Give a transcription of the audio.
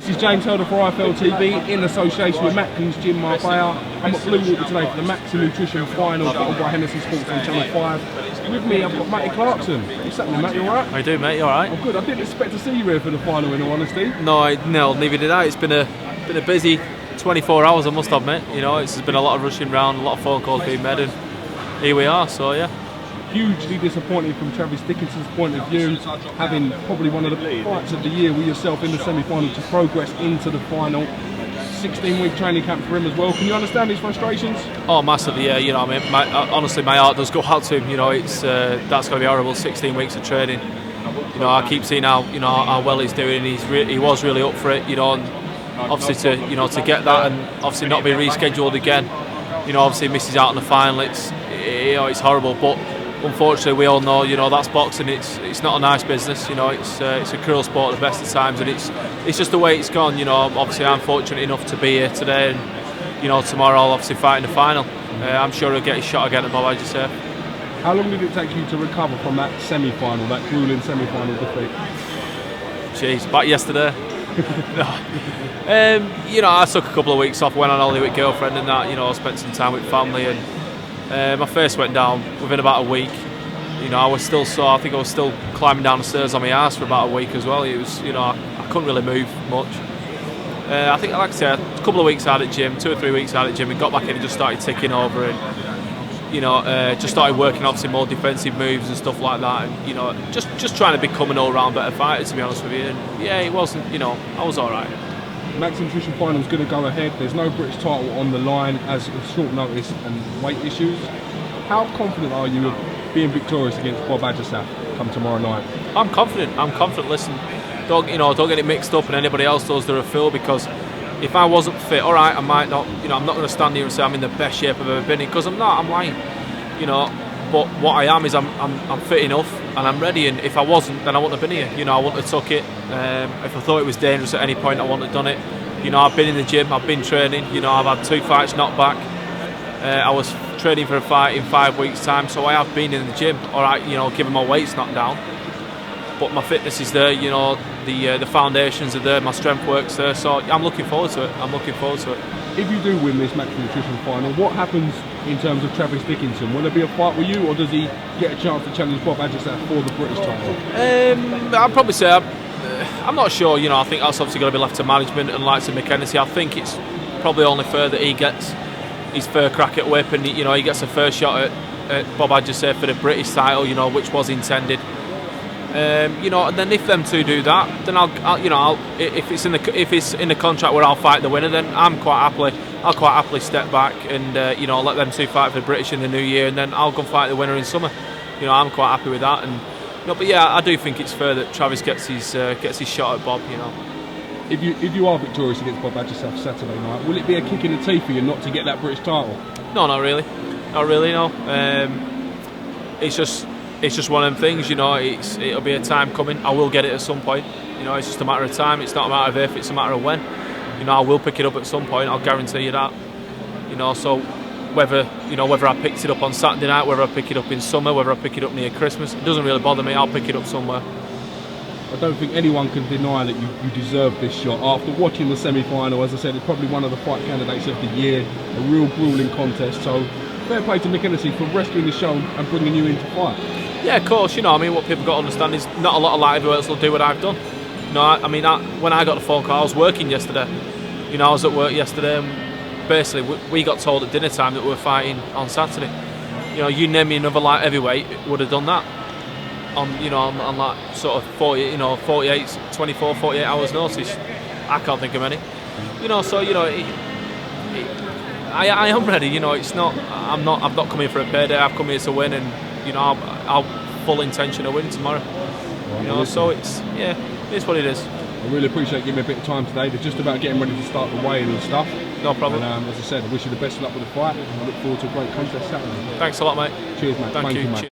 This is James Helder for IFL TV in association with Macklin's Gym Marbella. I'm at Blue Water today for the MAXI Nutrition Final put on by Hennessy Sports on Channel 5. With me I've got Matty Clarkson. What's happening, Matt? You alright? How you doing, mate? You alright? I'm good. I didn't expect to see you here for the final, in all honesty. No, neither did I. It's been a busy 24 hours, I must admit. You know, there's been a lot of rushing around, a lot of phone calls being made, and here we are. So yeah. Hugely disappointing from Travis Dickinson's point of view, having probably one of the fights of the year with yourself in the semi-final to progress into the final. 16-week training camp for him as well. Can you understand his frustrations? Oh, massively, yeah. You know, I mean, honestly, my heart does go out to him. You know, it's that's going to be horrible. 16 weeks of training. You know, I keep seeing how well he's doing. He was really up for it. You know, and obviously to get that and obviously not be rescheduled again. You know, obviously misses out on the final. It's horrible, but unfortunately, we all know, you know, that's boxing. It's not a nice business. You know, it's a cruel sport at the best of times, and it's just the way it's gone. You know, obviously, I'm fortunate enough to be here today, and you know, tomorrow I'll obviously fight in the final. I'm sure he'll get his shot again at Bob, as you say. How long did it take you to recover from that semi-final, that grueling semi-final defeat? Jeez, back yesterday. You know, I took a couple of weeks off, went on holiday with girlfriend and that. You know, I spent some time with family, and my face went down within about a week. You know, I was still sore. I think I was still climbing down the stairs on my ass for about a week as well. It was, you know, I couldn't really move much. I think, like I said, a couple of weeks out at gym, 2 or 3 weeks out at gym, and got back in and just started ticking over, and you know, just started working obviously more defensive moves and stuff like that, and you know, just trying to become an all-round better fighter, to be honest with you. And yeah, it wasn't, you know, I was all right. MAXI Nutrition Final is going to go ahead. There's no British title on the line as of short notice and weight issues. How confident are you of being victorious against Bob Ajasaf come tomorrow night? I'm confident. Listen, don't get it mixed up and anybody else does, they're a fool, because if I wasn't fit, all right, I might not, you know, I'm not going to stand here and say I'm in the best shape I've ever been in, because I'm not. I'm lying, you know. But what I am is I'm fit enough and I'm ready. And if I wasn't, then I wouldn't have been here. You know, I wouldn't have took it. If I thought it was dangerous at any point, I wouldn't have done it. You know, I've been in the gym, I've been training. You know, I've had 2 fights knocked back. I was training for a fight in 5 weeks' time, so I have been in the gym. All right, you know, given my weight's not down, but my fitness is there. You know, the foundations are there, my strength works there. So I'm looking forward to it. If you do win this MAXI Nutrition Final, what happens in terms of Travis Dickinson? Will there be a fight with you, or does he get a chance to challenge Bob Ajasaf for the British title? I'd probably say I'm not sure. You know, I think that's obviously going to be left to management and likes of McKenzie. I think it's probably only fair that he gets his fair crack at whip, and you know, he gets a first shot at Bob Ajasaf for the British title. You know, which was intended. You know, and then if them two do that, then if it's in the contract where I'll fight the winner, then I'll quite happily step back and you know, let them two fight for the British in the new year, and then I'll go and fight the winner in summer. You know, I'm quite happy with that. And you know, but yeah, I do think it's fair that Travis gets his shot at Bob. You know, if you are victorious against Bob Ajasaf Saturday night, will it be a kick in the teeth for you not to get that British title? No, not really. No. It's just one of them things, you know. It'll be a time coming. I will get it at some point. You know, it's just a matter of time. It's not a matter of if, it's a matter of when. You know, I will pick it up at some point. I'll guarantee you that. You know, so whether I picked it up on Saturday night, whether I pick it up in summer, whether I pick it up near Christmas, it doesn't really bother me. I'll pick it up somewhere. I don't think anyone can deny that you deserve this shot. After watching the semi-final, as I said, it's probably one of the fight candidates of the year. A real grueling contest. So fair play to McKenzie for rescuing the show and bringing you into fight. Yeah, of course. You know, I mean, what people got to understand is not a lot of light heavyweights will do what I've done. You know, I mean, when I got the phone call, I was working yesterday. You know, I was at work yesterday, and basically we got told at dinner time that we were fighting on Saturday. You know, you name me another light heavyweight would have done that on like sort of 24, 48 hours notice. I can't think of any. You know, so you know, I am ready. You know, I'm not coming for a payday. I've come here to win, and you know, I'll full intention of winning tomorrow. You know, so it's what it is. I really appreciate you giving me a bit of time today. They're just about getting ready to start the weigh-in and stuff. No problem. And as I said, I wish you the best of luck with the fight, and I look forward to a great contest Saturday. Thanks a lot, mate. Cheers, mate. Thank you, mate.